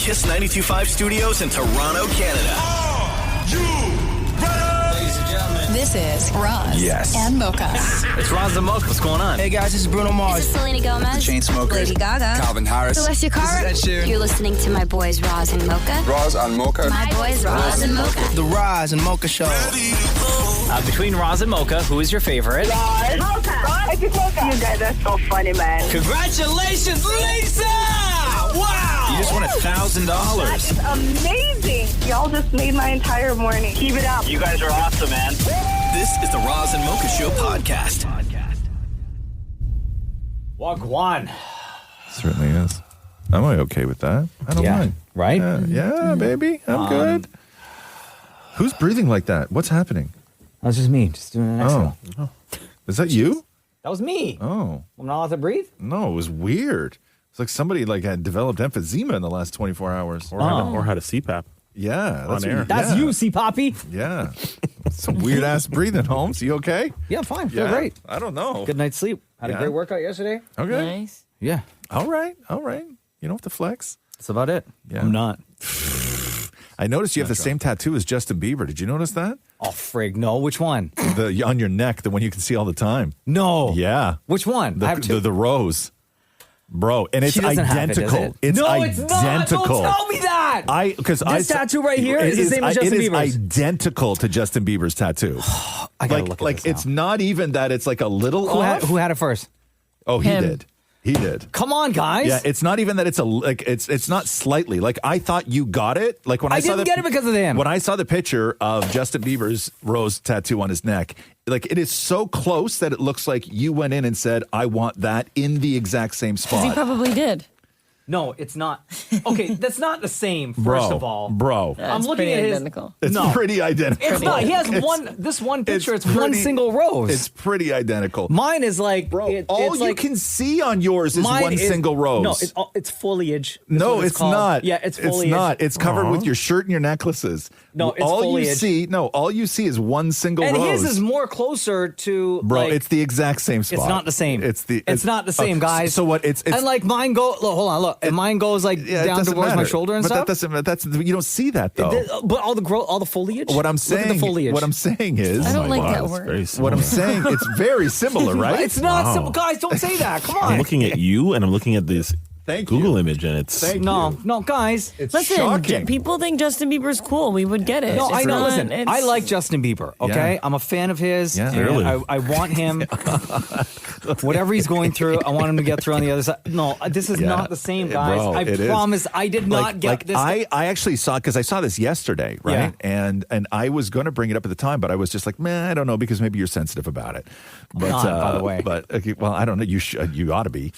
Kiss 92.5 Studios in Toronto, Canada. Are you ready? Ladies and gentlemen, this is Roz and Mocha. it's Roz and Mocha. What's going on? Hey guys, this is Bruno Mars. This is Selena Gomez. The Chainsmokers. Lady Gaga. Calvin Harris. Celestia Cara. This is Ed Sheeran. You're listening to my boys Roz and Mocha. Roz and Mocha. My boys Roz and Mocha. The Roz and Mocha Show. Between Roz and Mocha, who is your favorite? Mocha. Mocha. You guys are so funny, man. Congratulations, Lisa! Wow! You just won $1,000. That is amazing. Y'all just made my entire morning. Keep it up. You guys are awesome, man. This is the Roz and Mocha Show podcast. Wagwan. Certainly is. I'm okay with that. I don't mind. Right? Yeah, baby. I'm good. Who's breathing like that? What's happening? That's just me, just doing an exhale. Oh. Is that you? That was me. Oh. I'm not allowed to breathe? No, it was weird. It's like somebody had developed emphysema in the last 24 hours. Or had a CPAP. Yeah. On air. That's you, C-Poppy. Yeah. Some weird ass breathing, Holmes. You okay? Yeah, I'm fine. Feel great. I don't know. Good night's sleep. Had a great workout yesterday. Okay. Nice. Yeah. All right. You don't have to flex. That's about it. Yeah. I'm not. I noticed you have the same tattoo as Justin Bieber. Did you notice that? Oh, frig. No. Which one? On your neck, the one you can see all the time. No. Yeah. Which one? I have two. The rose. Bro, and it's She doesn't have it, identical. is it? It's no, identical. it's not. Don't tell me that. This tattoo right here is the same as Justin Bieber's. It is identical to Justin Bieber's tattoo. I gotta look at this it's now. not even that it's like a little off. Who had it first? Oh, he Him. did. He did. Come on, guys. Yeah, it's not even that it's not slightly. Like I thought you got it. Like when I saw didn't get it because of him. When I saw the picture of Justin Bieber's rose tattoo on his neck, like it is so close that it looks like you went in and said, "I want that" in the exact same spot. He probably did. No, it's not. Okay, that's not the same, first of all. Bro. I'm looking at his... identical. It's pretty identical. It's not. He has this one picture. It's one single rose. It's pretty identical. Mine is like... Bro, all you can see on yours is one single rose. No, it's foliage. That's No, what it's called. not. Yeah, it's foliage. It's not. It's covered with your shirt and your necklaces. No, it's all foliage. All you see is one single And rose. his is more closer to... Bro, like, it's the exact same spot. It's not the same. It's not the same, guys. So what? It's and like mine go... Look, hold on, look. And mine goes like down towards my shoulder and stuff. You don't see that though. But all the foliage. What I'm saying, Look at the foliage. What I'm saying is, I don't like that It's word. very similar. what I'm saying, it's very similar, right? It's not simple, guys. Don't say that. Come on. I'm looking at you and I'm looking at this Google image and it's... No, guys. It's Listen, shocking. people think Justin Bieber's cool. We would get it. No, I It's know. not- Listen, it's- I like Justin Bieber. Okay, Yeah. I'm a fan of his. Yeah. and Clearly. I want him. Whatever he's going through, I want him to get through on the other side. No, this is not the same, guys. Bro, I it is. promise. I did not get this. I actually saw, because I saw this yesterday, right? Yeah. And I was going to bring it up at the time, but I was just like, man, I don't know, because maybe you're sensitive about it. But not, by the way. But okay, well, I don't know. You ought to be.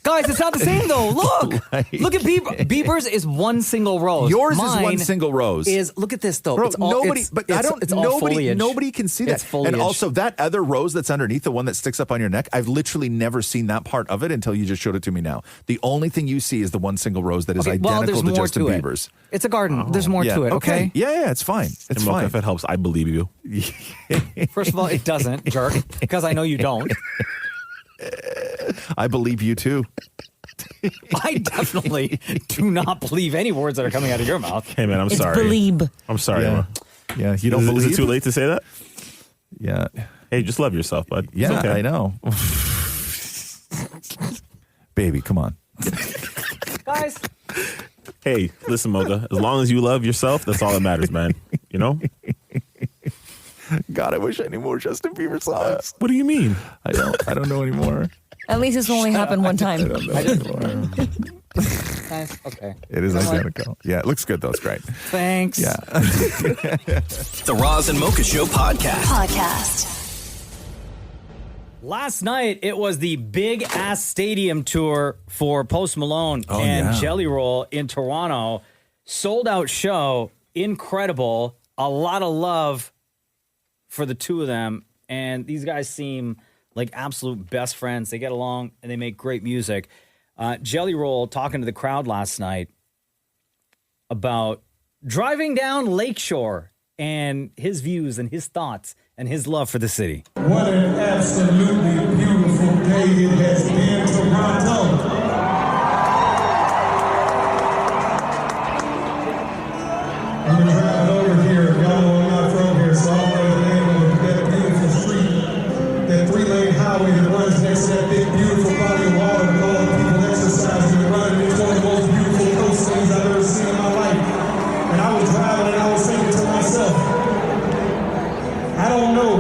Guys, it's not the same though. Look, Right. look at Bieber. Bieber's is one single rose. Yours Mine is one single rose. Look at this though. Bro, It's all, nobody, it's, but it's, I don't. It's all foliage. Nobody can see that. It's foliage. And also, that other rose that's underneath, the one that sticks up on your neck, I've literally never seen that part of it until you just showed it to me now. The only thing you see is the one single rose that is identical there's to more Justin to it. Bieber's. It's a garden. There's more Yeah. to it. Okay. Yeah, it's fine. It's And Mocha, fine. if it helps, I believe you. First of all, it doesn't, jerk, because I know you don't. I believe you too. I definitely do not believe any words that are coming out of your mouth. Hey, man, I'm It's sorry. believe. I'm sorry, Yeah. Emma. Yeah, you don't believe Is it too late to say that? Yeah, Hey, just love yourself, bud. It's yeah, okay. I know. Baby, come on. Guys, Hey, listen, Mocha. As long as you love yourself, that's all that matters, man. You know? God, I wish I knew more Justin Bieber songs. What do you mean? I don't know anymore. At least this only happened one time. guys, okay. It is identical. Yeah, it looks good though. It's great. Thanks. Yeah. The Roz and Mocha Show podcast. Last night, it was the big ass stadium tour for Post Malone and yeah. Jelly Roll in Toronto. Sold out show. Incredible. A lot of love for the two of them. And these guys seem like absolute best friends. They get along and they make great music. Jelly Roll talking to the crowd last night about driving down Lakeshore and his views and his thoughts and his love for the city. What an absolutely beautiful day it has been, Toronto. We were driving over here. Y'all know I'm not from here, so I don't know the name of that beautiful street, that 3-lane highway that runs next to that big, beautiful body of water with all the people exercising and running. It's one of the most beautiful coast things I've ever seen in my life. And I was driving and I was thinking to myself, I don't know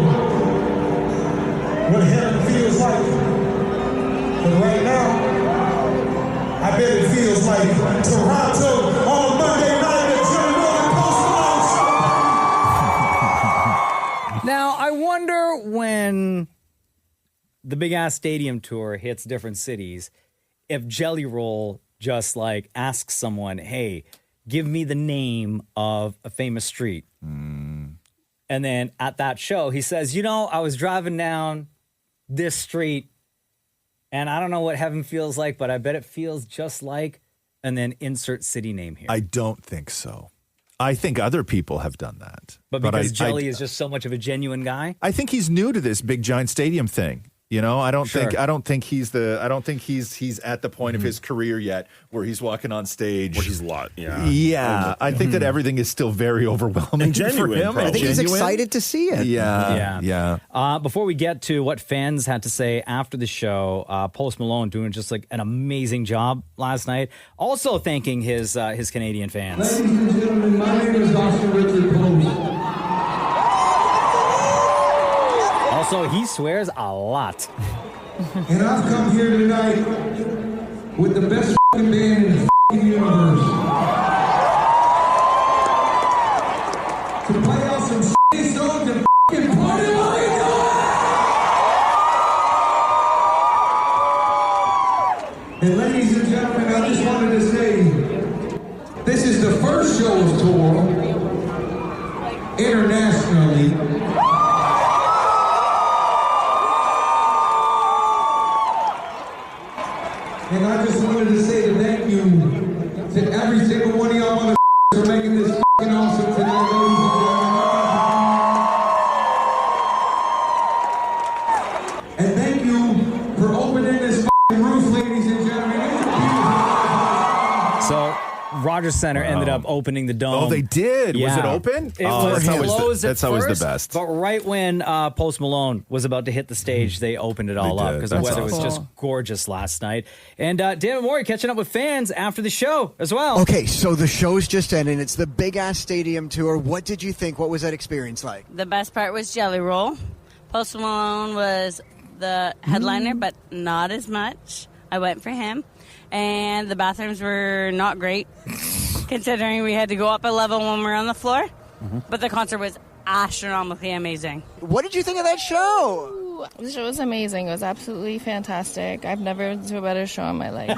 what heaven feels like, but right now, I bet it feels like Toronto on Monday night at Jelly Roll and Post Malone. Now, I wonder when the big ass stadium tour hits different cities, if Jelly Roll just like asks someone, hey, give me the name of a famous street. And then at that show, he says, I was driving down this street and I don't know what heaven feels like, but I bet it feels just like, and then insert city name here. I don't think so. I think other people have done that. But because Jelly is just so much of a genuine guy? I think he's new to this big giant stadium thing. I don't think he's at the point of his career yet where he's walking on stage. Where he's a lot. Yeah. Yeah. I think that everything is still very overwhelming and genuine, for him. I think he's excited to see it. Yeah. Before we get to what fans had to say after the show, Post Malone doing just like an amazing job last night. Also thanking his Canadian fans. Ladies and gentlemen, my name is Dr. Richard Post. Also, he swears a lot. And I've come here tonight with the best band in the universe to play out some songs and party like it. And ladies and gentlemen, I just wanted to say, this is the first show of tour internationally. And I just wanted to say thank you to every single one of y'all motherfuckers for making this fucking awesome tonight, ladies and gentlemen. And thank you for opening this fucking roof, ladies and gentlemen. So Rogers Center ended up opening the dome. Oh, they did? Yeah. Was it open? It was closed that's at always first, the best. But right when Post Malone was about to hit the stage, they opened it all up because the weather was just gorgeous last night. And David Maurie catching up with fans after the show as well. Okay, so the show's just ended. It's the big-ass stadium tour. What did you think? What was that experience like? The best part was Jelly Roll. Post Malone was the headliner, but not as much. I went for him. And the bathrooms were not great, considering we had to go up a level when we were on the floor. But the concert was astronomically amazing. What did you think of that show? The show was amazing. It was absolutely fantastic. I've never been to a better show in my life.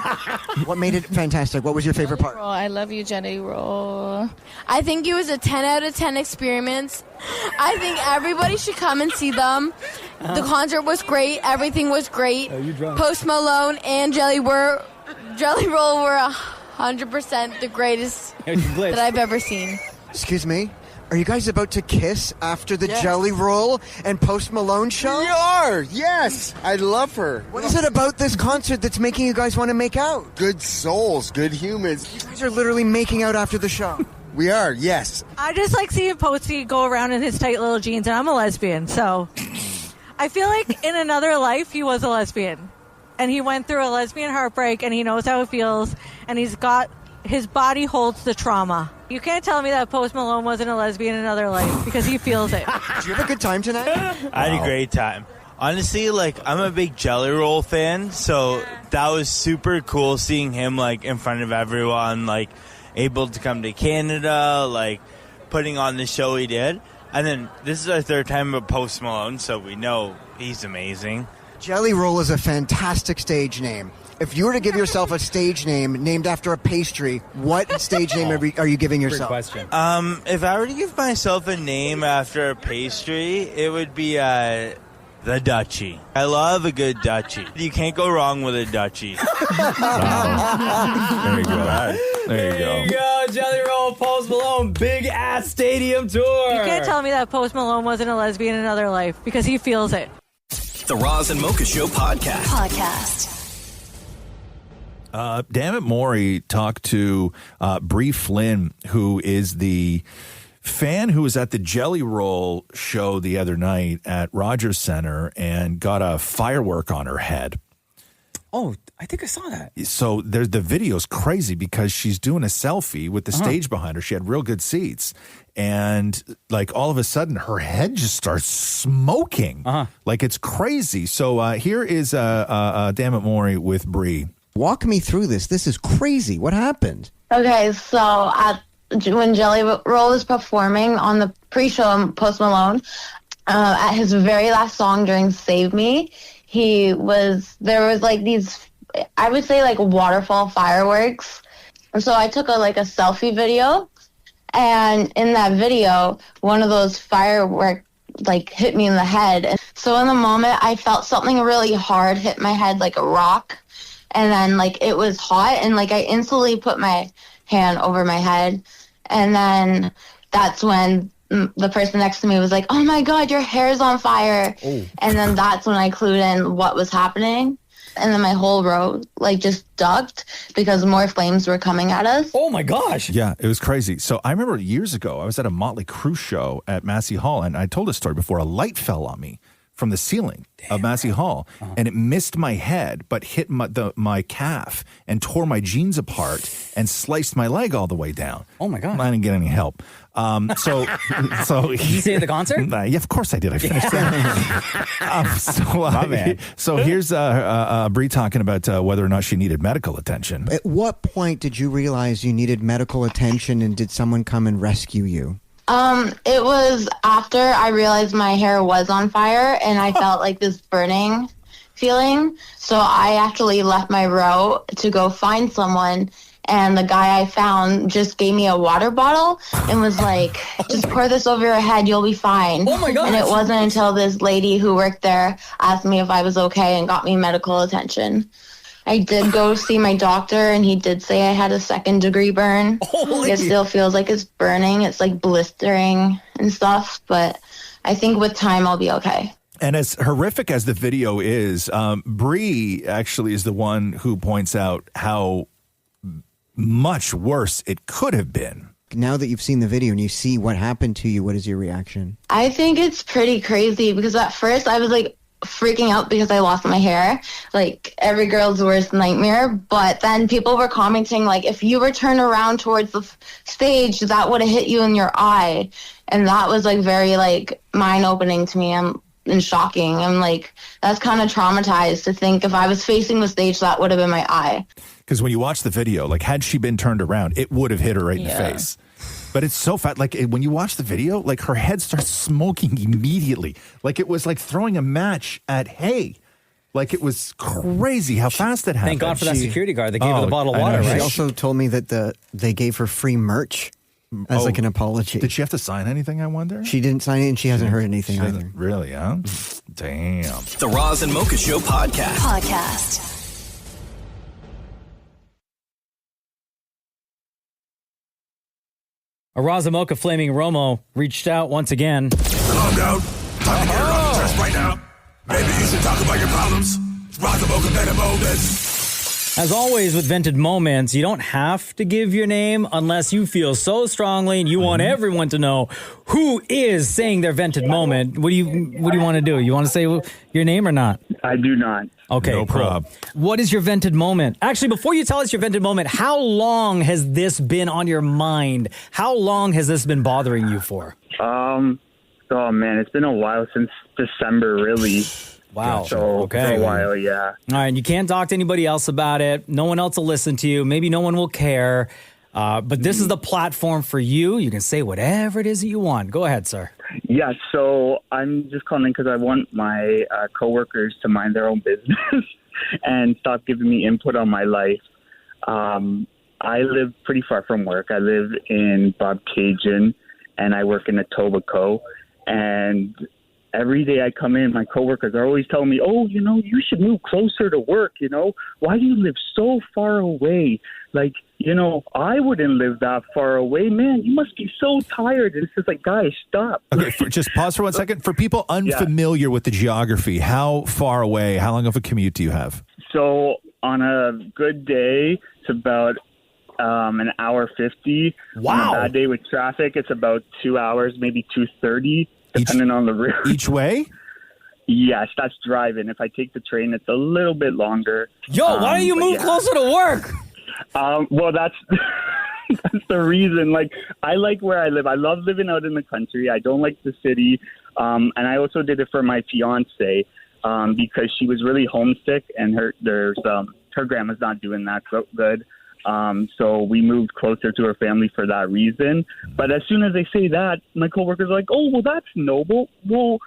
What made it fantastic? What was your favorite part? I love you, Jelly Roll. I think it was a 10 out of 10 experience. I think everybody should come and see them. The concert was great. Everything was great. Post Malone and Jelly Roll were 100% the greatest that I've ever seen. Excuse me? Are you guys about to kiss after the Jelly Roll and Post Malone show? We are, yes. I love her. What is it about this concert that's making you guys want to make out? Good souls, good humans. You guys are literally making out after the show. We are, yes. I just like seeing Posty go around in his tight little jeans, and I'm a lesbian, so I feel like in another life he was a lesbian. And he went through a lesbian heartbreak, and he knows how it feels, and his body holds the trauma. You can't tell me that Post Malone wasn't a lesbian in another life, because he feels it. Did you have a good time tonight? I had a great time. Honestly, I'm a big Jelly Roll fan, so that was super cool seeing him, in front of everyone, able to come to Canada, putting on the show he did. And then this is our third time with Post Malone, so we know he's amazing. Jelly Roll is a fantastic stage name. If you were to give yourself a stage name named after a pastry, what stage name are you giving yourself? Great question. If I were to give myself a name after a pastry, it would be the Dutchie. I love a good Dutchie. You can't go wrong with a Dutchie. There you go. There you go. Jelly Roll, Post Malone, big ass stadium tour. You can't tell me that Post Malone wasn't a lesbian in another life, because he feels it. The Roz and Mocha Show podcast. Damn it, Maurie talked to Bree Flynn, who is the fan who was at the Jelly Roll show the other night at Rogers Center and got a firework on her head. Oh, I think I saw that. So there's the video's crazy because she's doing a selfie with the stage behind her. She had real good seats. And like all of a sudden her head just starts smoking. Like it's crazy. So here is Damn It Maurie with Bree. Walk me through this. This is crazy. What happened? Okay, so when Jelly Roll was performing on the pre-show, Post Malone, at his very last song during Save Me, there was like these, I would say like waterfall fireworks. And so I took a selfie video, and in that video, one of those fireworks like hit me in the head. And so in the moment, I felt something really hard hit my head like a rock. And then like it was hot, and like I instantly put my hand over my head. And then that's when the person next to me was like, "Oh my God, your hair's on fire." Oh. And then that's when I clued in what was happening. And then my whole row like just ducked because more flames were coming at us. Oh my gosh. Yeah, it was crazy. So I remember years ago, I was at a Motley Crue show at Massey Hall, and I told this story before. A light fell on me from the ceiling of Massey Hall, and it missed my head, but hit my calf and tore my jeans apart and sliced my leg all the way down. Oh my God. I didn't get any help. So Did you see it at the concert? Yeah, of course I did. I finished that. So here's Bree talking about whether or not she needed medical attention. At what point did you realize you needed medical attention, and did someone come and rescue you? It was after I realized my hair was on fire and I felt like this burning feeling. So I actually left my row to go find someone, and the guy I found just gave me a water bottle and was like, "Just pour this over your head, you'll be fine." Oh my gosh. And it wasn't until this lady who worked there asked me if I was okay and got me medical attention. I did go see my doctor, and he did say I had a 2nd-degree burn. Holy. It still feels like it's burning. It's like blistering and stuff, but I think with time I'll be okay. And as horrific as the video is, Bree actually is the one who points out how much worse it could have been. Now that you've seen the video and you see what happened to you, what is your reaction? I think it's pretty crazy because at first I was like freaking out because I lost my hair, like every girl's worst nightmare. But then people were commenting like, if you were turned around towards the stage, that would have hit you in your eye. And that was like very like mind-opening to me and shocking. I'm like, that's kind of traumatized to think if I was facing the stage, that would have been my eye. Because when you watch the video, like had she been turned around, it would have hit her right in the face. But it's so fat. Like when you watch the video, like her head starts smoking immediately. Like it was like throwing a match at hay. Like it was crazy how fast it happened. Thank God for that security guard. They gave her the bottle of water. She Right? also told me that they gave her free merch as like an apology. Did she have to sign anything, I wonder? She didn't sign it, and she hasn't heard anything either. Really, huh? Damn. The Roz and Mocha Show podcast. A Roz and Mocha Flaming Romo reached out once again. Calm down. Time to get undressed right now. Maybe you should talk about your problems. Roz and Mocha Vented Moments. As always with Vented Moments, you don't have to give your name unless you feel so strongly and you want everyone to know who is saying their vented moment. What do you want to do? You want to say your name or not? I do not. Okay, no cool. problem. What is your vented moment? Actually, before you tell us your vented moment, how long has this been on your mind? How long has this been bothering you for? Oh man, it's been a while since December, really. Wow. So Okay. for a while, yeah. All right, you can't talk to anybody else about it. No one else will listen to you. Maybe no one will care. But this is the platform for you. You can say whatever it is that you want. Go ahead, sir. Yeah, so I'm just calling because I want my coworkers to mind their own business and stop giving me input on my life. I live pretty far from work. I live in Bobcaygeon, and I work in Etobicoke. And every day I come in, my coworkers are always telling me, "Oh, you should move closer to work. Why do you live so far away? Like, I wouldn't live that far away. Man, you must be so tired." And it's just like, guys, stop. Okay, just pause for 1 second. For people unfamiliar with the geography, how far away, how long of a commute do you have? So on a good day, it's about an hour 50. Wow. On a bad day with traffic, it's about 2 hours, maybe 2:30, depending on the route. Each way? Yes, that's driving. If I take the train, it's a little bit longer. Yo, why don't you move closer to work? Well, that's that's the reason. Like, I like where I live. I love living out in the country. I don't like the city. And I also did it for my fiance because she was really homesick, and her grandma's not doing that so good. So we moved closer to her family for that reason. But as soon as they say that, my coworkers are like, "Oh, well, that's noble." Well,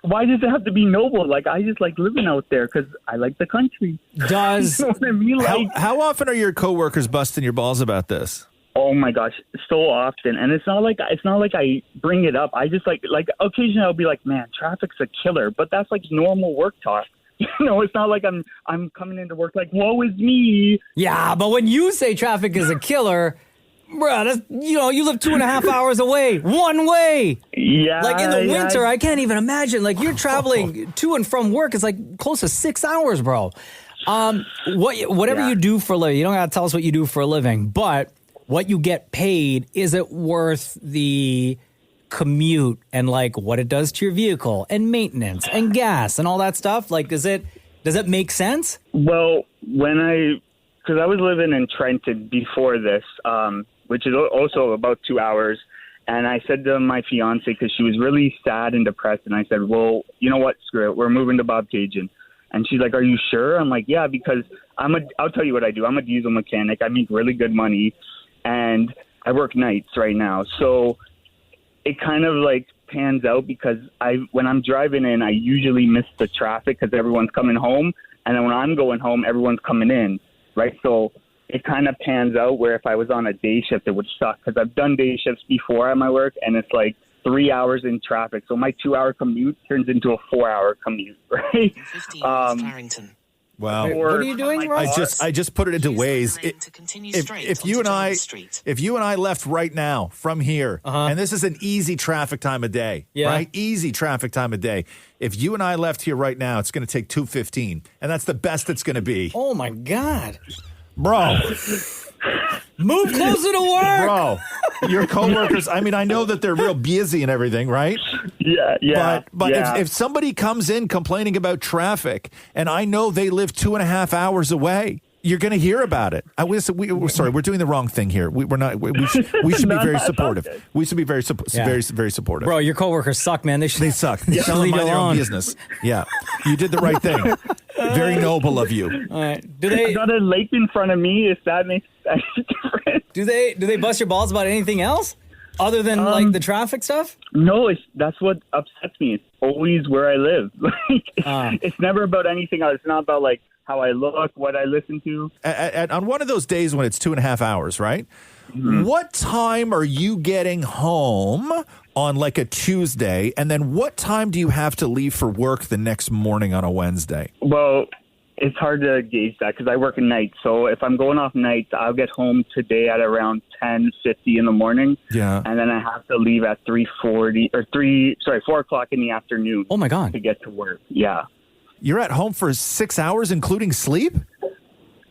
why does it have to be noble? Like, I just like living out there because I like the country. Does you know what I mean? Like, how often are your coworkers busting your balls about this? oh my gosh, so often. And it's not like I bring it up. I just like occasionally I'll be like, man, traffic's a killer. But that's like normal work talk. You know, it's not like I'm coming into work like, woe is me. Yeah, but when you say traffic is a killer, bruh, that's, you live 2.5 hours away, one way. Yeah. Like in the winter, I can't even imagine. Like you're traveling to and from work, it's like close to 6 hours, bro. Whatever you do for a living, you don't gotta tell us what you do for a living, but what you get paid, is it worth the commute and like what it does to your vehicle and maintenance and gas and all that stuff? Like, does it make sense? Well, because I was living in Trenton before this, which is also about 2 hours. And I said to my fiance, because she was really sad and depressed, and I said, well, you know what? Screw it. We're moving to Bobcaygeon. And she's like, are you sure? I'm like, yeah, because I'll tell you what I do. I'm a diesel mechanic. I make really good money, and I work nights right now. So it kind of like pans out because when I'm driving in, I usually miss the traffic because everyone's coming home. And then when I'm going home, everyone's coming in, right? So it kind of pans out where if I was on a day shift, it would suck because I've done day shifts before at my work, and it's like 3 hours in traffic. So my 2 hour commute turns into a 4 hour commute, right? Wow. What are you doing, Ross? I just put it into Waze. If you and I left right now from here, and this is an easy traffic time of day, right? Easy traffic time of day. If you and I left here right now, it's going to take 2:15, and that's the best it's going to be. Oh my God, bro! Move closer to work, bro. Your coworkers. I mean, I know that they're real busy and everything, right? Yeah. But yeah. If somebody comes in complaining about traffic, and I know they live 2.5 hours away, you're going to hear about it. We're sorry, we're doing the wrong thing here. We're not. We should be very supportive. Okay. We should be very supportive. Bro, your coworkers suck, man. They suck. They should leave their own business. Yeah, you did the right thing. Very noble of you. All right. I got a lake in front of me. If that makes any difference. Do they bust your balls about anything else other than like the traffic stuff? No, that's what upsets me. It's always where I live. It's never about anything else. It's not about like how I look, what I listen to. On one of those days when it's 2.5 hours, right? Mm-hmm. What time are you getting home on like a Tuesday? And then what time do you have to leave for work the next morning on a Wednesday? Well, it's hard to gauge that because I work at night. So if I'm going off nights, I'll get home today at around 10:50 in the morning. Yeah. And then I have to leave at 4 o'clock in the afternoon. Oh my God. To get to work. Yeah. You're at home for 6 hours, including sleep?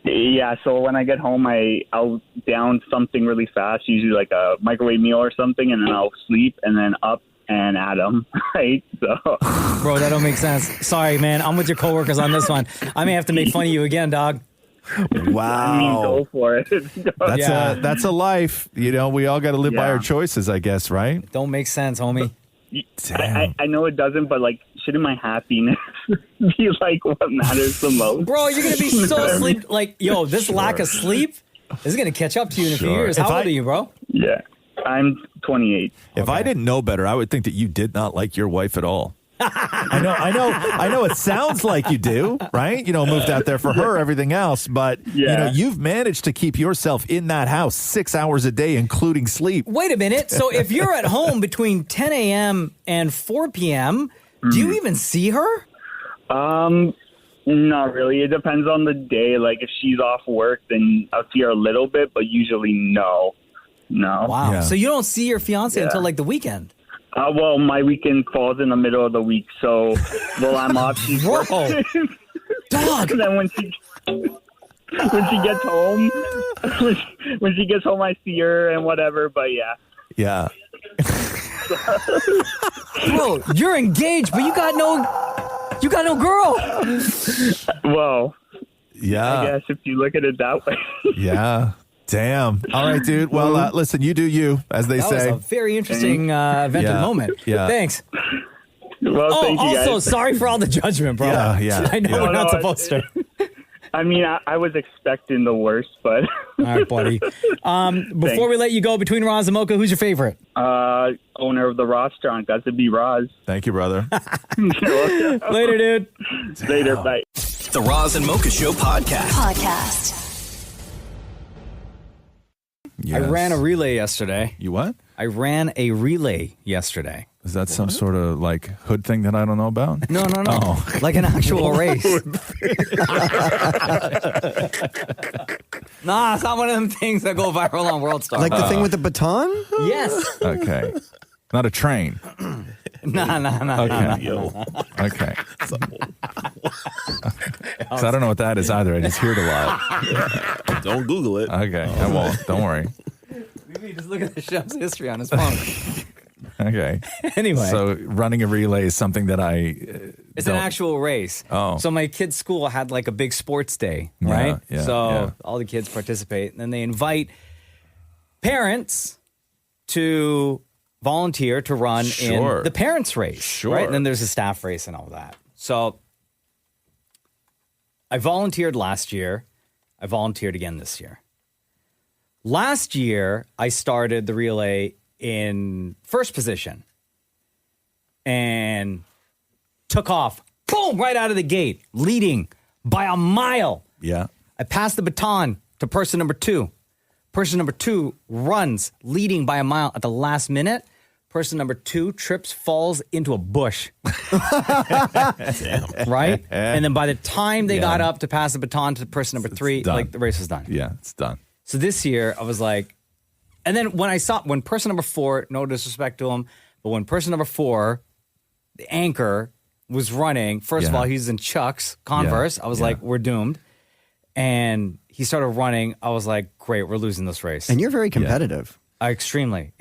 Yeah, so when I get home, I'll down something really fast, usually like a microwave meal or something, and then I'll sleep and then up and at them, right? So, bro, that don't make sense. Sorry, man. I'm with your coworkers on this one. I may have to make fun of you again, dog. Wow. I mean, go for it. That's a life. You know, we all got to live by our choices, I guess, right? Don't make sense, homie. I know it doesn't, but like, shouldn't my happiness be like what matters the most? Bro, you're gonna be so sleep. Like, yo, this lack of sleep is gonna catch up to you in a few years. How old are you, bro? Yeah, I'm 28. If I didn't know better, I would think that you did not like your wife at all. I know. It sounds like you do, right? You know, moved out there for her, everything else, but you know, you've managed to keep yourself in that house 6 hours a day, including sleep. Wait a minute. So if you're at home between 10 a.m. and 4 p.m., do you even see her? Not really. It depends on the day. Like if she's off work, then I'll see her a little bit, but usually no. Wow. Yeah. So you don't see your fiance until like the weekend? Well, my weekend falls in the middle of the week, so while I'm off, she's working. Dog. And then when she when she gets home. When she gets home, I see her and whatever. But yeah. Yeah. Bro, you're engaged, but you got no girl. Well, yeah. I guess if you look at it that way. Yeah. Damn. All right, dude. Well, listen, you do you, as they say. That was a very interesting vented moment. Yeah. Thanks. Well, thank you also, guys. sorry for all the judgment, bro. Yeah. I know we're not supposed to. I mean, I was expecting the worst, but... All right, buddy. Before we let you go, between Roz and Mocha, who's your favorite? Owner of the restaurant. Got to be Roz. Thank you, brother. Later, dude. Later, bye. The Roz and Mocha Show podcast. I ran a relay yesterday. You what? I ran a relay yesterday. Is that some sort of like hood thing that I don't know about? No. Oh. Like an actual race. Nah, it's not one of them things that go viral on World Star. Like the thing with the baton? Yes. Okay. Not a train. Nah. Okay. Okay. So I don't know what that is either. I just hear it a lot. Don't Google it. Okay. I won't. Don't worry. Just look at the show's history on his phone. Okay. Anyway. So running a relay is something that It's an actual race. Oh. So my kid's school had like a big sports day, right? Yeah. All the kids participate, and then they invite parents to volunteer to run in the parents' race. Sure. Right? And then there's a staff race and all that. So I volunteered last year. I volunteered again this year. Last year, I started the relay in first position and took off, boom, right out of the gate, leading by a mile. Yeah. I passed the baton to person number 2. Person number 2 runs, leading by a mile at the last minute. Person number 2 trips, falls into a bush. Damn. Right? And then by the time they got up to pass the baton to person number 3, like the race was done. Yeah, it's done. So this year, I was like, and then when person number 4, no disrespect to him, but when person number 4, the anchor, was running, first of all, he's in Chuck's Converse. I was like, we're doomed. And he started running. I was like, great, we're losing this race. And you're very competitive. Extremely.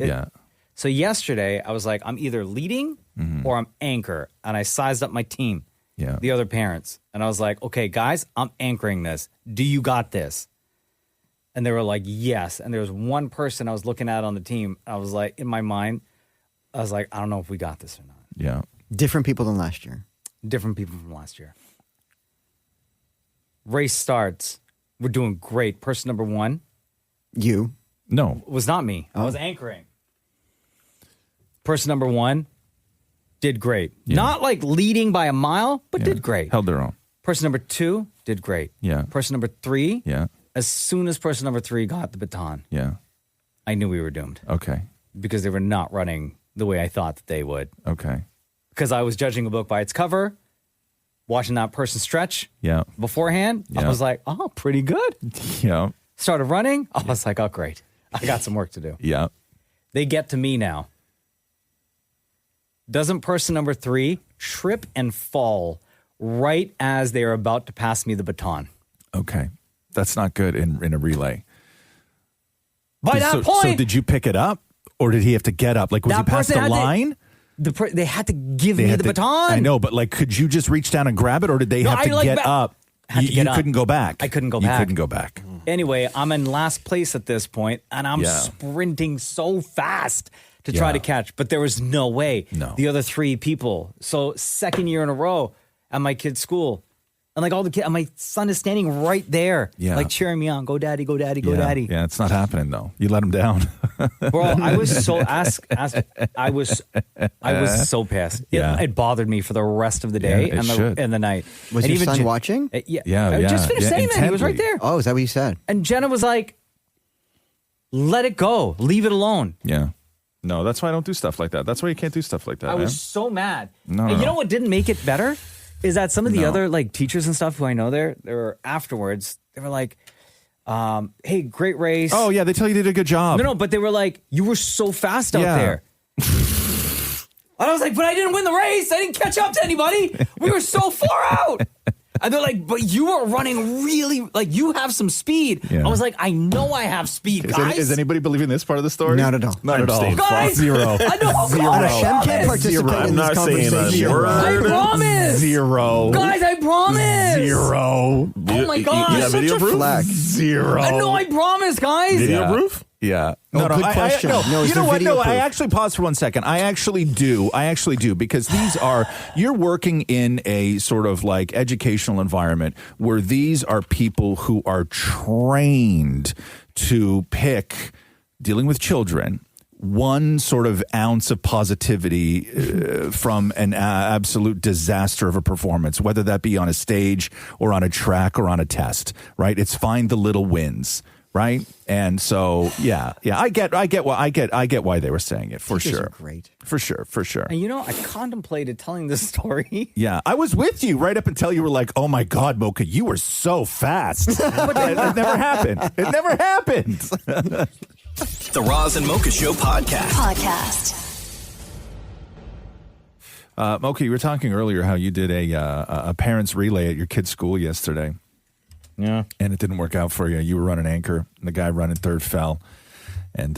So yesterday, I was like, I'm either leading or I'm anchor. And I sized up my team, the other parents. And I was like, okay, guys, I'm anchoring this. Do you got this? And they were like, yes. And there was one person I was looking at on the team. I was like, in my mind, I was like, I don't know if we got this or not. Yeah. Different people than last year. Different people from last year. Race starts. We're doing great. Person number 1. You. No. Was not me. I was anchoring. Person number 1 did great. Not like leading by a mile, but did great. Held their own. Person number 2 did great. Yeah. Person number 3. Yeah. As soon as person number 3 got the baton, I knew we were doomed. Okay. Because they were not running the way I thought that they would. Okay. Because I was judging a book by its cover, watching that person stretch beforehand. I was like, oh, pretty good. Yeah. Started running. I was like, oh, great. I got some work to do. Yeah. They get to me now. Doesn't person number 3 trip and fall right as they are about to pass me the baton? Okay. That's not good in a relay. By that point. So did you pick it up or did he have to get up? Like, was he past the line? They had to give me the baton. I know, but like, could you just reach down and grab it or did they have to get up? You couldn't go back. I couldn't go You back. couldn't go back. Anyway, I'm in last place at this point, and I'm sprinting so fast to try to catch, but there was no way. No. The other 3 people. So second year in a row at my kid's school. And like all the kids, my son is standing right there, like cheering me on. Go daddy, go daddy, go daddy. Yeah, it's not happening though. You let him down. Bro, I was so I was so pissed. It bothered me for the rest of the day and the night. Was and your even son watching? I just finished saying that. He was right there. Oh, is that what you said? And Jenna was like, let it go. Leave it alone. Yeah. No, that's why I don't do stuff like that. That's why you can't do stuff like that. I was so mad. No, and you know what didn't make it better? Is that some of the other like teachers and stuff who I know they were afterwards, they were like, hey, great race. Oh, yeah, they tell you did a good job. No, but they were like, you were so fast out there. And I was like, but I didn't win the race. I didn't catch up to anybody. We were so far out. And they're like, but you are running really, like, you have some speed. Yeah. I was like, I know I have speed, guys. Is anybody believing this part of the story? Not at all. Not at all. Guys, Zero. I know. Zero. Hashem can't participate I'm in not this saying conversation. a word. I promise. Zero. Guys, I promise. Zero. Oh my God. You got video proof? Flag. Zero. I know, I promise, guys. Video proof? Yeah. Oh, good question. No, is you know there what? video No, I proof? actually pause for 1 second. I actually do because you're working in a sort of like educational environment where these are people who are trained to pick dealing with children. One sort of ounce of positivity from an absolute disaster of a performance, whether that be on a stage or on a track or on a test, right? It's find the little wins, right? And so, yeah, I get why they were saying it for sure. Great. For sure. And you know, I contemplated telling this story. Yeah, I was with you right up until you were like, "Oh my God, Mocha, you were so fast." But it never happened. It never happened. The Roz and Mocha Show podcast. Mocha, you were talking earlier how you did a parents' relay at your kid's school yesterday. Yeah. And it didn't work out for you. You were running anchor, and the guy running third fell, and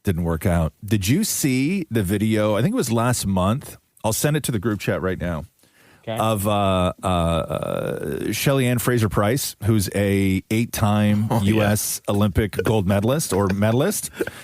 didn't work out. Did you see the video? I think it was last month. I'll send it to the group chat right now. Okay. Of Shelly Ann Fraser-Price, who's a 8-time U.S. Olympic gold medalist.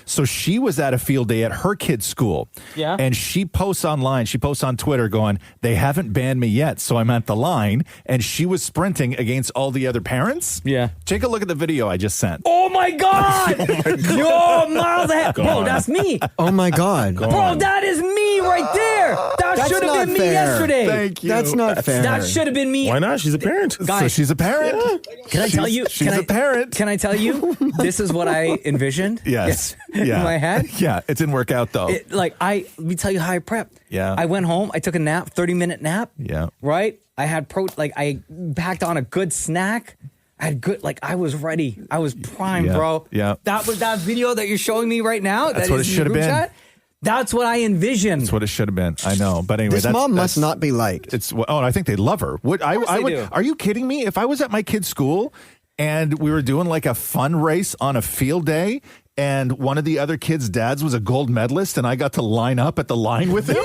So she was at a field day at her kid's school. Yeah. And she posts on Twitter going, "They haven't banned me yet, so I'm at the line." And she was sprinting against all the other parents. Yeah. Take a look at the video I just sent. Oh my God! Yo, miles ahead. Bro, that's me. Oh my God. Bro, that is me right there. That That's should have not been me fair. yesterday. Thank you. That's not fair. That should have been me. Why not? She's a parent. Guys, So she's a parent. Can I tell you? She's a parent. Can I tell you? This is what I envisioned. Yes. In my head. Yeah, it didn't work out though. Let me tell you how I prepped. Yeah. I went home. I took a nap, 30-minute nap. Yeah. Right. I had I packed on a good snack. I had good, I was ready. I was primed, Yeah. bro. Yeah. That was that video that you're showing me right now. That's that what is it in should the have group been. chat. That's what I envisioned. That's what it should have been. I know, but anyway, This mom must not be liked. I think they love her. I they would. do. Are you kidding me? If I was at my kid's school and we were doing like a fun race on a field day, and one of the other kids' dads was a gold medalist, and I got to line up at the line with him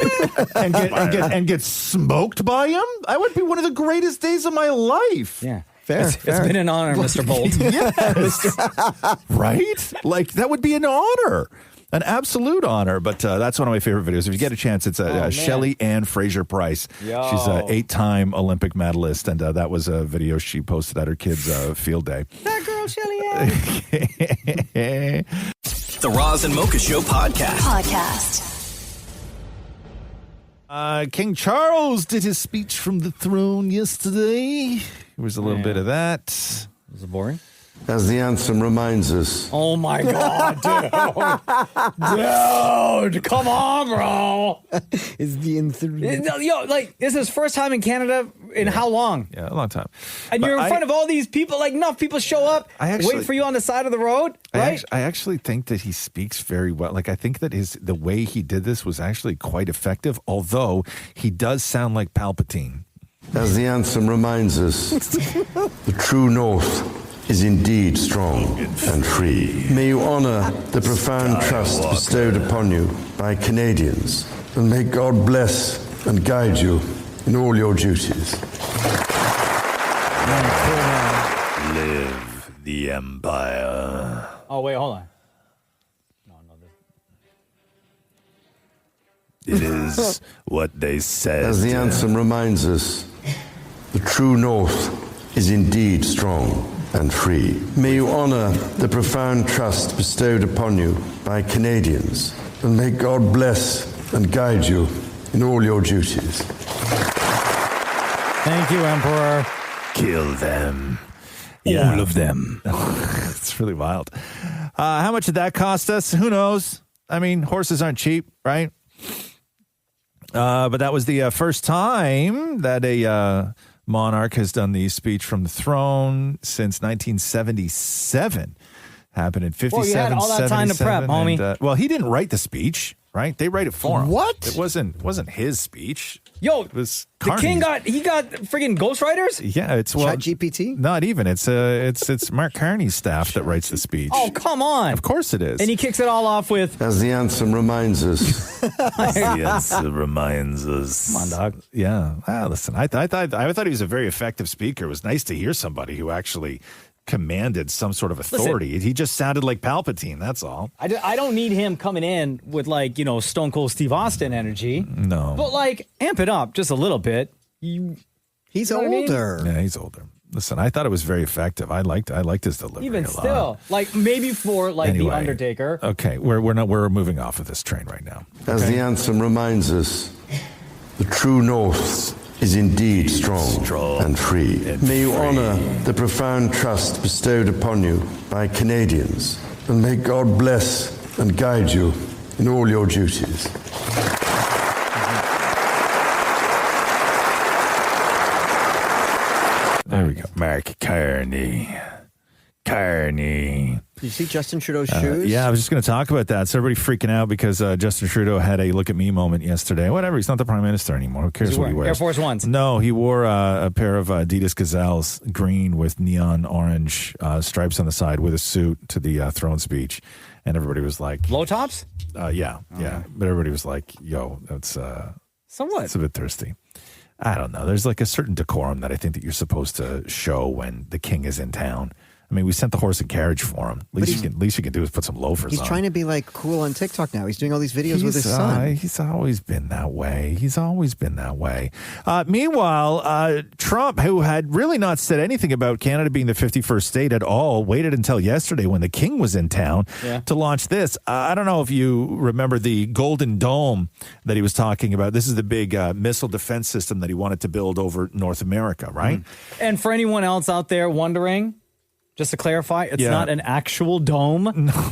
and get smoked by him, that would be one of the greatest days of my life. Yeah. Fair. It's been an honor, Mr. Bolt. Yes. Right? Like, that would be an honor. An absolute honor, but that's one of my favorite videos. If you get a chance, it's Shelly Ann Fraser-Price. Yo. She's an 8-time Olympic medalist, and that was a video she posted at her kids' field day. That girl, Shelly Ann. The Roz and Mocha Show podcast. King Charles did his speech from the throne yesterday. There was a little bit of that. Was it boring? As the anthem reminds us. Oh my God, dude, come on, bro. Is the anthem? Yo, this is first time in Canada in how long? Yeah, a long time. And But you're in front of all these people. Enough people show up, wait for you on the side of the road, right? I actually think that he speaks very well. I think that the way he did this was actually quite effective, although he does sound like Palpatine. As the anthem reminds us, the true north is indeed strong and free. May you honor the profound trust bestowed upon you by Canadians, and may God bless and guide you in all your duties. Live the Empire. Oh, wait, hold on. It is what they said. As the anthem reminds us, the true north is indeed strong and free. May you honor the profound trust bestowed upon you by Canadians, and may God bless and guide you in all your duties. Thank you, Emperor. Kill them. All of them. It's really wild. How much did that cost us? Who knows? I mean, horses aren't cheap, right? But that was the first time that a monarch has done the speech from the throne since 1977. Happened in 57, Well, you had all that time to prep, 77, homie. and, well, he didn't write the speech, right? They write it for him. What? It wasn't his speech. Yo, It was the king Carney's. he got friggin' ghostwriters? Yeah, it's ChatGPT? Not even. It's Mark Carney's staff that writes the speech. Oh, come on. Of course it is. And he kicks it all off with, As the anthem reminds us. Yes, it reminds us. come on, dog. Yeah. Listen, I thought he was a very effective speaker. It was nice to hear somebody who actually commanded some sort of authority. He just sounded like Palpatine. That's all. I don't need him coming in with Stone Cold Steve Austin energy. No. But amp it up just a little bit. He's You know what I mean? older. Yeah, he's older. Listen, I thought it was very effective. I liked his delivery Even a lot. still, maybe for Anyway. the Undertaker. Okay, we're moving off of this train right now. As the anthem reminds us, the true north is indeed strong and free. May you honor the profound trust bestowed upon you by Canadians, and may God bless and guide you in all your duties. There we go. Mark Carney. Did you see Justin Trudeau's shoes? Yeah, I was just going to talk about that. So everybody freaking out because Justin Trudeau had a look at me moment yesterday. Whatever, he's not the prime minister anymore. Who cares what he wears? Air Force Ones. No, he wore a pair of Adidas Gazelles, green with neon orange stripes on the side, with a suit to the throne speech, and everybody was like, "Low tops." Yeah. But everybody was like, "Yo, that's somewhat. It's a bit thirsty." I don't know. There's a certain decorum that I think that you're supposed to show when the king is in town. I mean, we sent the horse and carriage for him. Least you can do is put some loafers on. He's trying to be cool on TikTok now. He's doing all these videos with his son. He's always been that way. Meanwhile, Trump, who had really not said anything about Canada being the 51st state at all, waited until yesterday when the king was in town to launch this. I don't know if you remember the Golden Dome that he was talking about. This is the big missile defense system that he wanted to build over North America, right? And for anyone else out there wondering, just to clarify, it's not an actual dome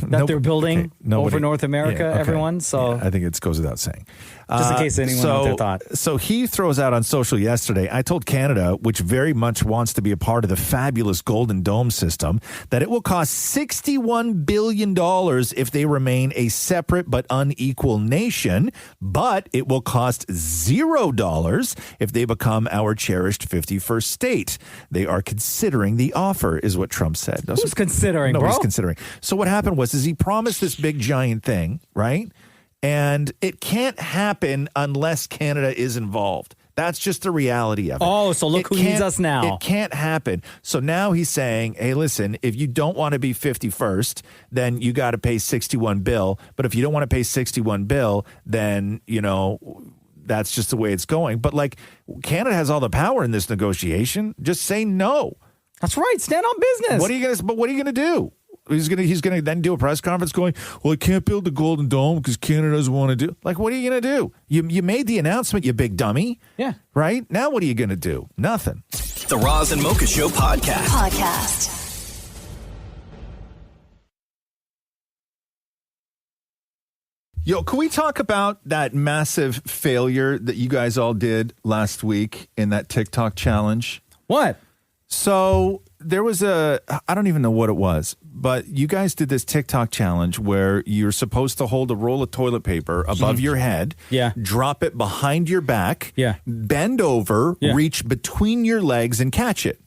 that they're building over North America, everyone. So I think it goes without saying. Just in case anyone out there thought. So he throws out on social yesterday, I told Canada, which very much wants to be a part of the fabulous Golden Dome system, that it will cost $61 billion if they remain a separate but unequal nation, but it will cost $0 if they become our cherished 51st state. They are considering the offer, is what Trump said. Who's considering, bro? Nobody's considering. So what happened was he promised this big giant thing, right? And it can't happen unless Canada is involved. That's just the reality of it. Oh, so look who needs us now. It can't happen. So now he's saying, hey, listen, if you don't want to be 51st, then you got to pay 61 bill. But if you don't want to pay 61 bill, then, that's just the way it's going. But Canada has all the power in this negotiation. Just say no. That's right. Stand on business. What are you going to do? He's gonna then do a press conference going, well, I can't build the Golden Dome because Canada doesn't want to do. What are you gonna do? You made the announcement, you big dummy. Yeah. Right? Now what are you gonna do? Nothing. The Roz and Mocha Show podcast. Yo, can we talk about that massive failure that you guys all did last week in that TikTok challenge? What? So there was I don't even know what it was, but you guys did this TikTok challenge where you're supposed to hold a roll of toilet paper above your head, drop it behind your back, bend over, reach between your legs and catch it.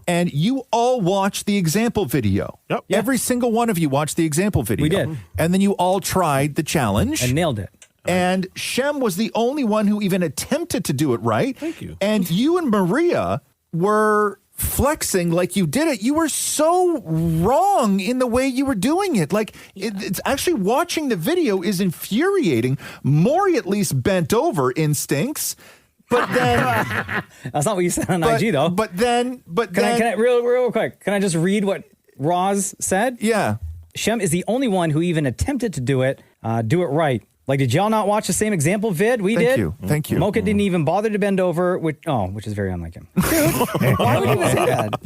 And you all watched the example video. Yep. Every single one of you watched the example video. We did. And then you all tried the challenge. And nailed it. And Shem was the only one who even attempted to do it right. Thank you. And you and Maria were flexing like you did it. You were so wrong in the way you were doing it. It's actually, watching the video is infuriating. Maurie at least bent over, instincts. But then that's not what you said on IG though. Can I real quick? Can I just read what Roz said? Yeah. Shem is the only one who even attempted to do it right. Did y'all not watch the same example vid we did? Thank you. Mocha didn't even bother to bend over, which is very unlike him. Dude, why would you even say that?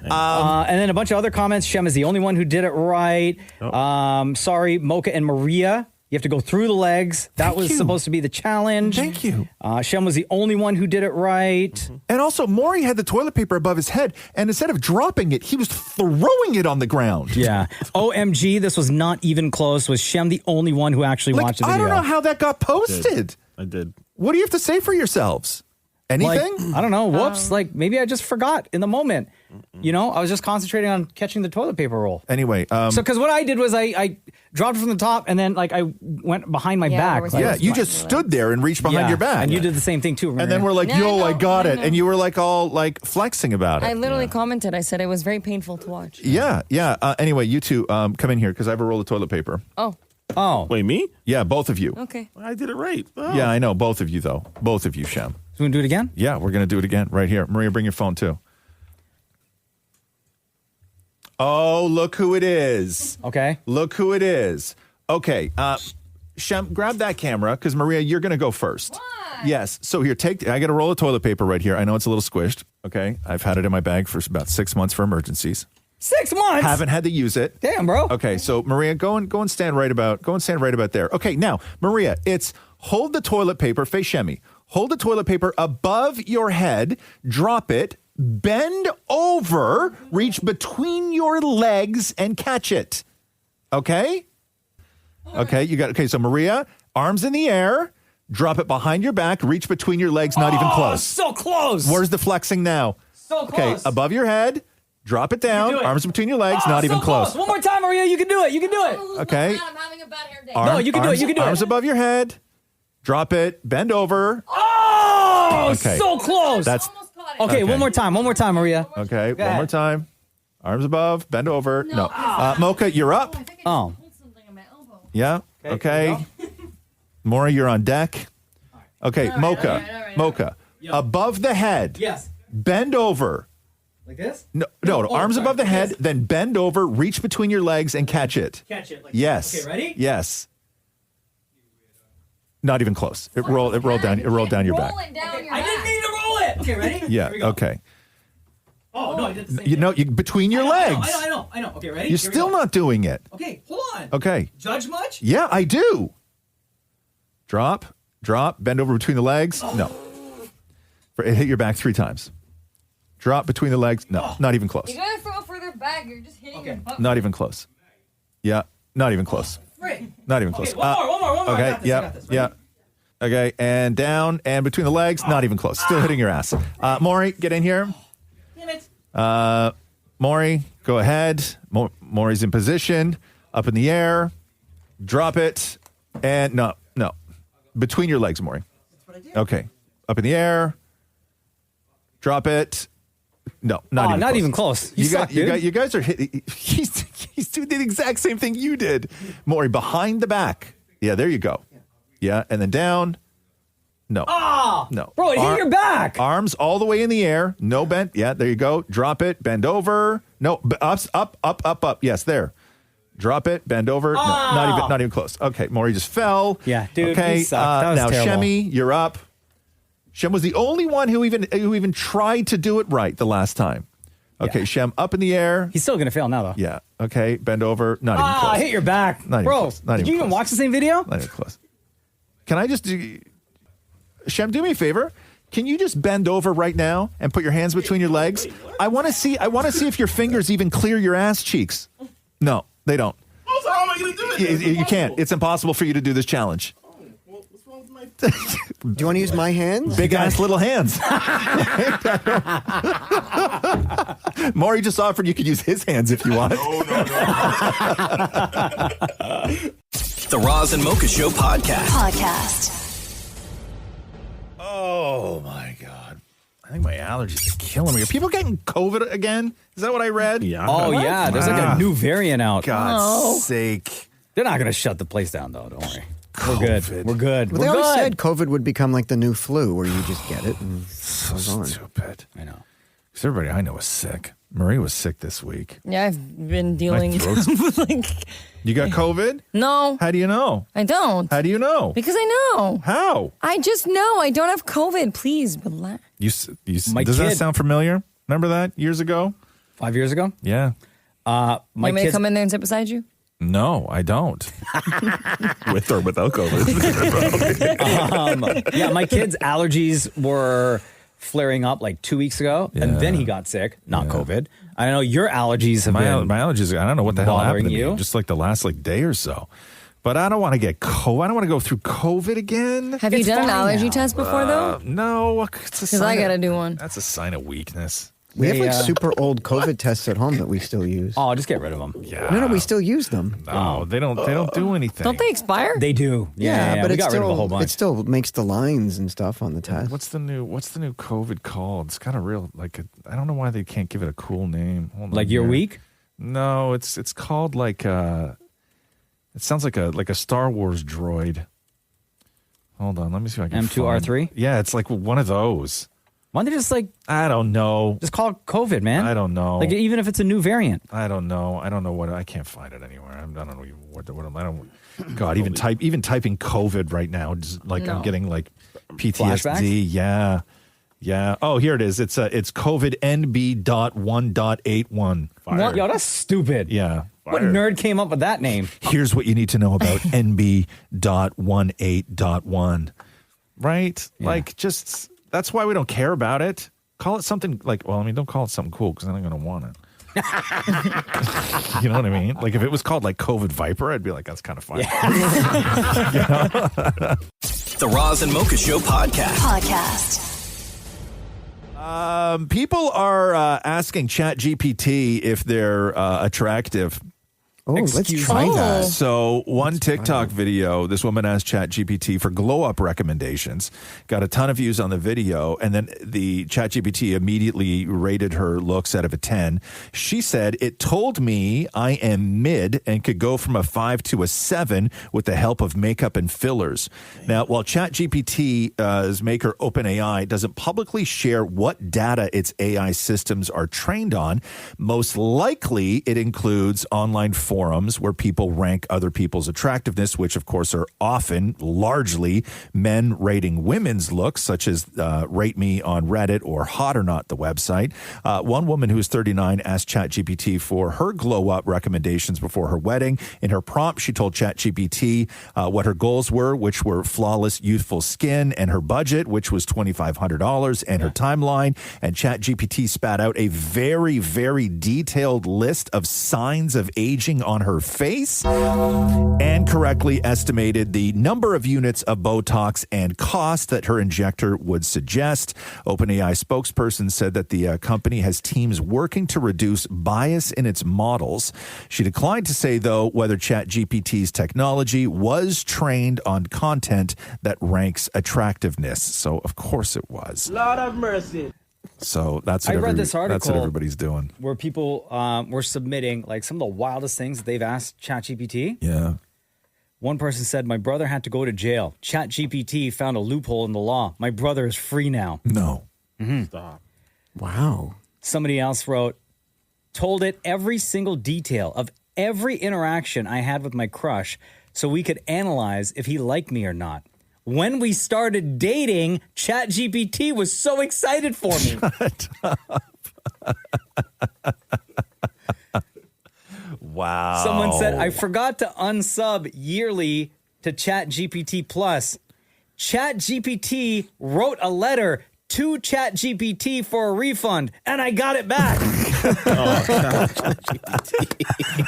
And then a bunch of other comments. Shem is the only one who did it right. Sorry, Mocha and Maria You have to go through the legs. That was supposed to be the challenge. Thank you. Shem was the only one who did it right. And also, Maurie had the toilet paper above his head, and instead of dropping it, he was throwing it on the ground. Yeah. OMG, this was not even close. Was Shem the only one who actually watched the video? I don't know how that got posted. I did. What do you have to say for yourselves? Anything? I don't know. Whoops. Maybe I just forgot in the moment. You know, I was just concentrating on catching the toilet paper roll. Anyway. Because what I did was I dropped it from the top and then I went behind my back. You just stood there and reached behind your back. And you did the same thing too. And then we're like, I got it. And you were like all like flexing about it. I literally commented. I said it was very painful to watch. Yeah. Anyway, you two come in here because I have a roll of toilet paper. Oh. Wait, me? Yeah, both of you. Okay. I did it right. Oh. Yeah, I know. Both of you, though. Both of you, Shem. So we going to do it again? Yeah, we're going to do it again right here. Maria, bring your phone, too. Oh, look who it is. Okay. Look who it is. Okay. Shem, grab that camera because, Maria, you're going to go first. Why? Yes. So here, I got a roll of toilet paper right here. I know it's a little squished. Okay. I've had it in my bag for about 6 months for emergencies. 6 months? Haven't had to use it. Damn, bro. Okay, so Maria, go and stand right about there. Okay, now, Maria, it's hold the toilet paper, face Shemmy. Hold the toilet paper above your head, drop it, bend over, reach between your legs and catch it. Okay? Okay, you got so Maria, arms in the air, drop it behind your back, reach between your legs, not even close. So close. Where's the flexing now? So close. Okay, above your head. Drop it down, arms between your legs, not even close. One more time, Maria. You can do it. You can do it. Okay. I'm having a bad hair day. No, you can do it. You can do it. Arms above your head. Drop it. Bend over. Oh, okay. So close. Okay, one more time. One more time, Maria. Okay, one more time. Arms above. Bend over. No. Mocha, you're up. Oh. Yeah. Okay. Maurie, you're on deck. Okay, Mocha. all right. Mocha. Above the head. Yes. Bend over. Like this? No, arms above the head, then bend over, reach between your legs, and catch it. Catch it. Like yes. Okay, ready? Yes. Not even close. It rolled down. It rolled down your back. I didn't mean to roll it. Okay, ready? Yeah. Here we go. Okay. Oh no, I did the same thing. Between your legs. I know. Okay, ready? You're Here we still go. not doing it. Okay, hold on. Okay. Judge much? Yeah, I do. Drop, bend over between the legs. No. Hit your back 3 times. Drop between the legs. No, not even close. You gotta throw further back. You're just hitting your butt. Not even close. Yeah, not even close. Not even close. Okay, one more. Okay, I got this. yeah. Okay, and down and between the legs. Not even close. Still hitting your ass. Maurie, get in here. Damn it. Maurie, go ahead. Maurie's in position. Up in the air. Drop it. And no. Between your legs, Maurie. That's what I did. Okay. Up in the air. Drop it. No, not even close. You guys are hitting. He's doing the exact same thing you did. Maurie, behind the back. Yeah, there you go. Yeah, and then down. No. No. Bro, it hit your back. Arms all the way in the air. No bend. Yeah, there you go. Drop it. Bend over. No, up. Yes, there. Drop it. Bend over. No, not even close. Okay, Maurie just fell. Yeah, dude. Okay, he sucked. That was now terrible. Shemmy, you're up. Shem was the only one who even tried to do it right the last time. Okay, Shem, up in the air. He's still gonna fail now, though. Yeah. Okay, bend over. Not even close. Hit your back, Not even bro. close. Not Did even you even close. watch the same video? Not even close. Can I just do? Shem, do me a favor. Can you just bend over right now and put your hands between your legs? I want to see if your fingers even clear your ass cheeks. No, they don't. So how am I going to do it? You can't. It's impossible for you to do this challenge. Do you want to use my hands? Big ass little hands. Maurie just offered you could use his hands if you want. The Roz and Mocha Show Podcast. Oh my God. I think my allergies are killing me. Are people getting COVID again? Is that what I read? Yeah. Oh, yeah. There's like a new variant out. God's sake. They're not going to shut the place down, though. Don't worry. We're good. We're good. Well, they always said COVID would become like the new flu, where you just get it and So goes on. stupid. I know. Because everybody I know is sick. Marie was sick this week. Yeah, I've been dealing throat's- with like. You got COVID? No, How do you know? I don't. How do you know? Because I know. How? I just know I don't have COVID. Please relax. My does that kid- sound familiar? Remember that years ago? 5 years ago? Yeah. My You may kids. come in there and sit beside you. No, I don't. With or without COVID. Yeah, my kid's allergies were flaring up like 2 weeks ago, and then he got sick. Not COVID. I know your allergies have been my allergies. I don't know what the hell happened to you. me. Just like the last day or so. But I don't want to get COVID. I don't want to go through COVID again. Have you done an allergy test before, though? No. Because I got to do one. That's a sign of weakness. We have super old COVID tests at home that we still use. Oh, just get rid of them. Yeah. No, we still use them. No, they don't do anything. Don't they expire? They do. Yeah, but we it got rid of a whole still, bunch. it still makes the lines and stuff on the test. What's the new COVID called? It's got a real I don't know why they can't give it a cool name. Hold on Like you're here. weak? No, it's called it sounds like a Star Wars droid. Hold on, let me see if I can M2R3? Yeah, it's like one of those. Why don't they just I don't know. Just call it COVID, man. I don't know. Like even if it's a new variant. I don't know. I don't know what I can't find it anywhere. I don't know what I don't. God, even typing COVID right now, just I'm getting PTSD. Flashbacks? Yeah. Oh, here it is. It's COVID NB.1.81. What? Yo, that's stupid. Yeah. What nerd came up with that name? Here's what you need to know about NB.18.1. Right? Yeah. That's why we don't care about it. Call it something don't call it something cool because I'm not going to want it. You know what I mean? Like if it was called COVID Viper, I'd be like, that's kind of fun. Yeah. The Roz and Mocha Show podcast. People are asking ChatGPT if they're attractive. Oh, let's try that. So one TikTok video, this woman asked ChatGPT for glow-up recommendations, got a ton of views on the video, and then the ChatGPT immediately rated her looks out of a 10. She said, it told me I am mid and could go from a 5 to a 7 with the help of makeup and fillers. Now, while ChatGPT's maker OpenAI doesn't publicly share what data its AI systems are trained on, most likely it includes online forums where people rank other people's attractiveness, which of course are often largely men rating women's looks, such as Rate Me on Reddit or Hot or Not, the website. One woman who is 39 asked ChatGPT for her glow up recommendations before her wedding. In her prompt, she told ChatGPT what her goals were, which were flawless, youthful skin, and her budget, which was $2,500, and her timeline. And ChatGPT spat out a very, very detailed list of signs of aging on her face and correctly estimated the number of units of Botox and cost that her injector would suggest. OpenAI spokesperson said that the company has teams working to reduce bias in its models. She declined to say, though, whether ChatGPT's technology was trained on content that ranks attractiveness. So, of course it was. Lord have mercy. So that's what, I read this article that's what everybody's doing. where people were submitting some of the wildest things that they've asked ChatGPT. Yeah. One person said, my brother had to go to jail. ChatGPT found a loophole in the law. My brother is free now. No. Stop. Wow. Somebody else wrote, told it every single detail of every interaction I had with my crush so we could analyze if he liked me or not. When we started dating, ChatGPT was so excited for me. Shut up. Wow. Someone said, I forgot to unsub yearly to ChatGPT Plus. ChatGPT wrote a letter to ChatGPT for a refund, and I got it back.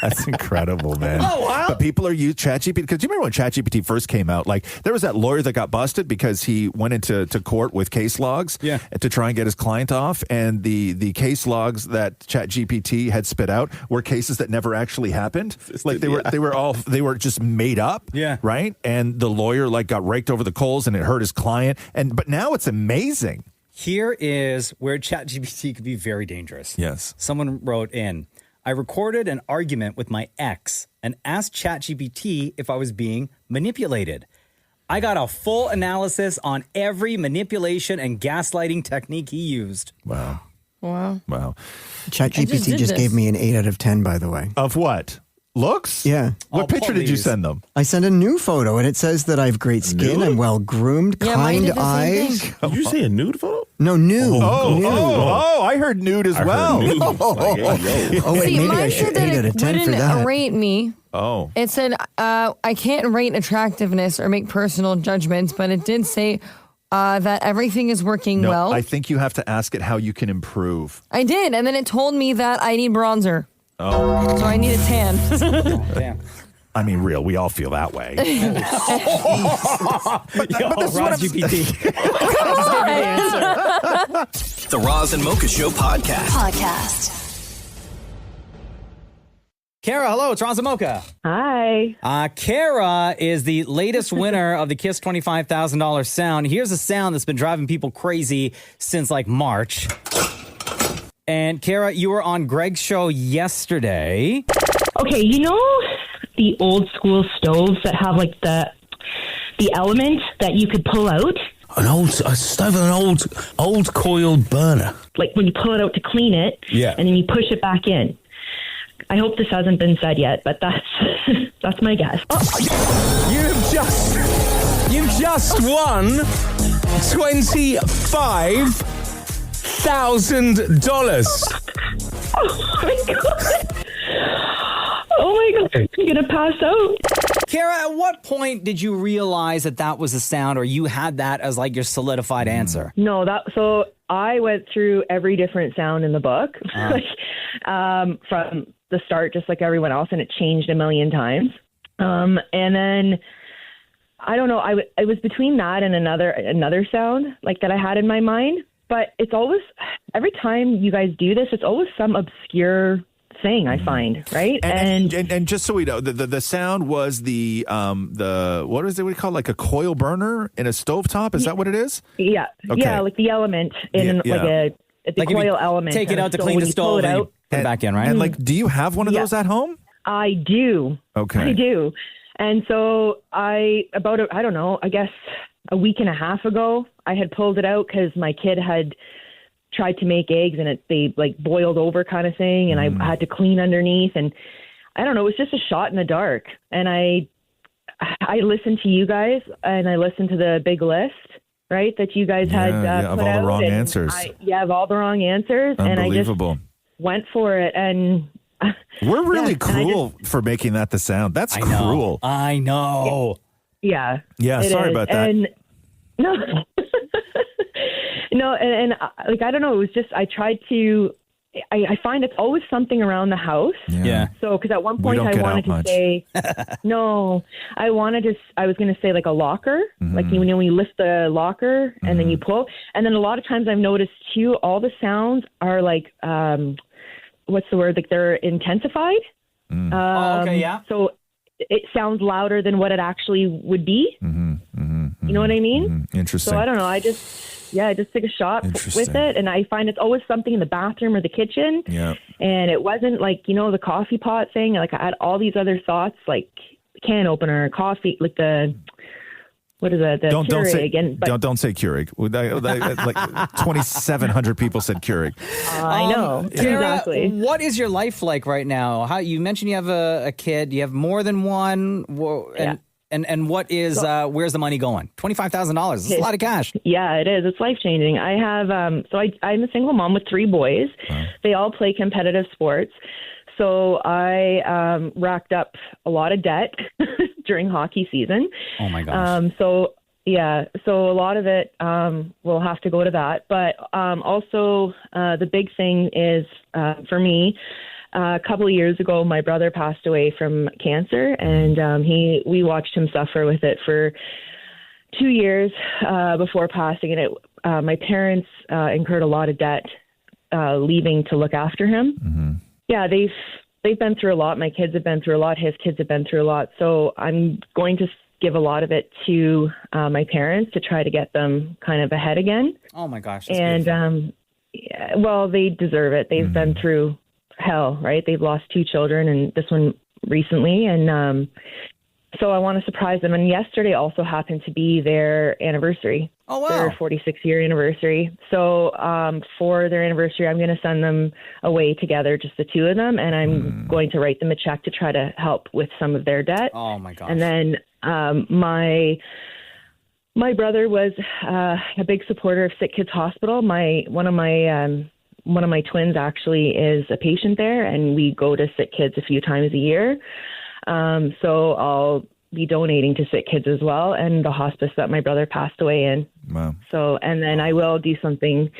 That's incredible, man. Oh, wow. But people are using ChatGPT because you remember when ChatGPT first came out, there was that lawyer that got busted because he went into court with case logs to try and get his client off, and the case logs that ChatGPT had spit out were cases that never actually happened. They were just made up. Yeah. Right. And the lawyer got raked over the coals, and it hurt his client. But now it's amazing. Here is where ChatGPT could be very dangerous. Yes. Someone wrote in, I recorded an argument with my ex and asked ChatGPT if I was being manipulated. I got a full analysis on every manipulation and gaslighting technique he used. Wow. Wow. ChatGPT just gave me an 8 out of 10, by the way. Of what? Looks? Yeah. What picture did you send them? I sent a new photo, and it says that I have great skin. I'm well groomed, Yeah, mine kind did the same eyes. thing. Did you say a nude photo? No, nude. I heard nude as well. Oh, wait, See, maybe I mine should said that 8 out it of 10 for wouldn't that. rate me. Oh. It said I can't rate attractiveness or make personal judgments, but it did say that everything is working No, well. I think you have to ask it how you can improve. I did, and then it told me that I need bronzer. Oh. So I need a tan. Damn. I mean, real. We all feel that way. Yo, Roz GPT. The Roz and Mocha Show podcast. Kara, hello. It's Roz and Mocha. Hi. Kara is the latest winner of the Kiss $25,000 sound. Here's a sound that's been driving people crazy since like March. And Kara, you were on Greg's show yesterday. Okay, you know the old school stoves that have like the element that you could pull out? A stove with an old coil burner. Like when you pull it out to clean it, Yeah. and then you push it back in. I hope this hasn't been said yet, but that's that's my guess. You've just won $25,000. Oh my god! Oh my god! I'm gonna pass out. Kara, at what point did you realize that was a sound, or you had that as like your solidified answer? No, so I went through every different sound in the book, from the start, just like everyone else, and it changed a million times. And then I don't know, it was between that and another sound like that I had in my mind. But it's always, every time you guys do this, it's always some obscure thing I find, right? And just so we know, the sound was the what is it we call like a coil burner in a stovetop? Is that what it is? Yeah, Okay. yeah, like the element in the coil element. Take it out to So clean when the you pull stove it and you out, put it back in, right? And like, do you have one of those at home? I do. Okay. I do. And so I don't know, I guess a week and a half ago, I had pulled it out because my kid had tried to make eggs and they like boiled over kind of thing, and I had to clean underneath, and I don't know, it was just a shot in the dark. And I listened to you guys, and I listened to the big list, right, that you guys had of put all the out, wrong and answers. of all the wrong answers, and I just Unbelievable. went for it. And We're really Yeah, and I cruel for making that the sound. That's I know. cruel. I know. yeah, Yeah, it sorry is. about that. And no. No, and like, I don't know, it was just, I tried to, I find it's always something around the house. Yeah. So, because at one point don't I get wanted out to say, no, I was going to say like a locker, like when you lift the locker and then you pull. And then a lot of times I've noticed too, all the sounds are like, what's the word? Like they're intensified. Okay, yeah. So it sounds louder than what it actually would be. You know what I mean? Interesting. So I don't know. I just took a shot with it, and I find it's always something in the bathroom or the kitchen. Yeah. And it wasn't like, the coffee pot thing. Like I had all these other thoughts, like can opener, coffee, like the what is that? The Don't say Keurig. don't say Keurig. Like 2,700 people said Keurig. I know. Kara, Exactly. what is your life like right now? How you mentioned you have a kid. You have more than one. And what is where's the money going? $25,000. It's a lot of cash. Yeah, it is. It's life changing. I have I'm a single mom with 3 boys. They all play competitive sports. So I racked up a lot of debt during hockey season. Oh my gosh. So a lot of it will have to go to that. But also the big thing is for me. A couple of years ago, my brother passed away from cancer, and we watched him suffer with it for 2 years before passing. And my parents incurred a lot of debt leaving to look after him. Yeah, they've been through a lot. My kids have been through a lot. His kids have been through a lot. So I'm going to give a lot of it to my parents to try to get them kind of ahead again. Oh my gosh. And well, they deserve it. They've been through hell, right? They've lost 2 children, and this one recently, and so I want to surprise them. And yesterday also happened to be their anniversary. Oh wow! Their 46-year anniversary. So for their anniversary, I'm going to send them away together, just the 2 of them, and I'm going to write them a check to try to help with some of their debt. Oh my gosh! And then my My brother was a big supporter of Sick Kids Hospital. One of my twins actually is a patient there, and we go to Sick Kids a few times a year. So I'll be donating to Sick Kids as well, and the hospice that my brother passed away in. Wow. So, and then I will do something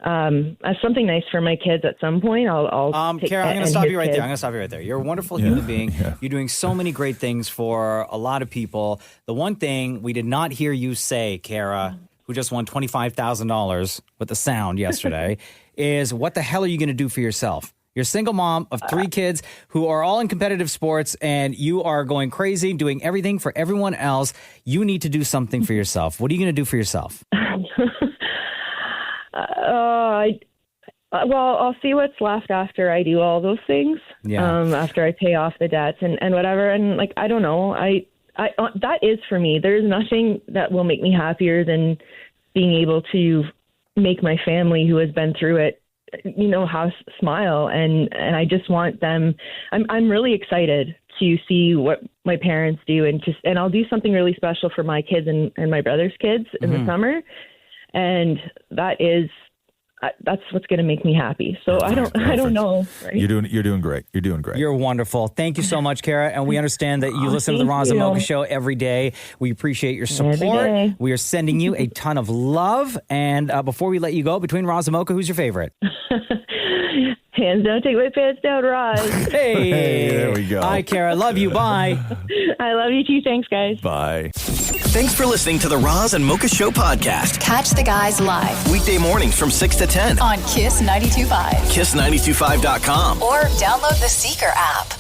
nice for my kids at some point. I'll take Kara, I'm going to and stop his you right kids. there. I'm going to stop you right there. You're a wonderful human being. You're doing so many great things for a lot of people. The one thing we did not hear you say, Kara, who just won $25,000 with the sound yesterday, is what the hell are you going to do for yourself? You're a single mom of 3 kids who are all in competitive sports, and you are going crazy, doing everything for everyone else. You need to do something for yourself. What are you going to do for yourself? Well, I'll see what's left after I do all those things. Yeah. After I pay off the debts and whatever. And like, I don't know. I that is for me. There's nothing that will make me happier than being able to make my family who has been through it, smile. And I just want them. I'm really excited to see what my parents do, and I'll do something really special for my kids and my brother's kids in the summer. And that's what's going to make me happy. So I don't know. Right? You're doing great. You're doing great. You're wonderful. Thank you so much, Kara. And we understand that you listen to the Roz and Mocha Show every day. We appreciate your support. We are sending you a ton of love. And before we let you go, between Roz and Mocha, who's your favorite? Hands down, take my pants down, Roz. Hey, there we go. Hi, Kara. Love you. Bye. I love you too. Thanks, guys. Bye. Thanks for listening to the Roz and Mocha Show podcast. Catch the guys live Weekday mornings from 6 to 10 on Kiss 92.5. KISS925.com. Or download the Seeker app.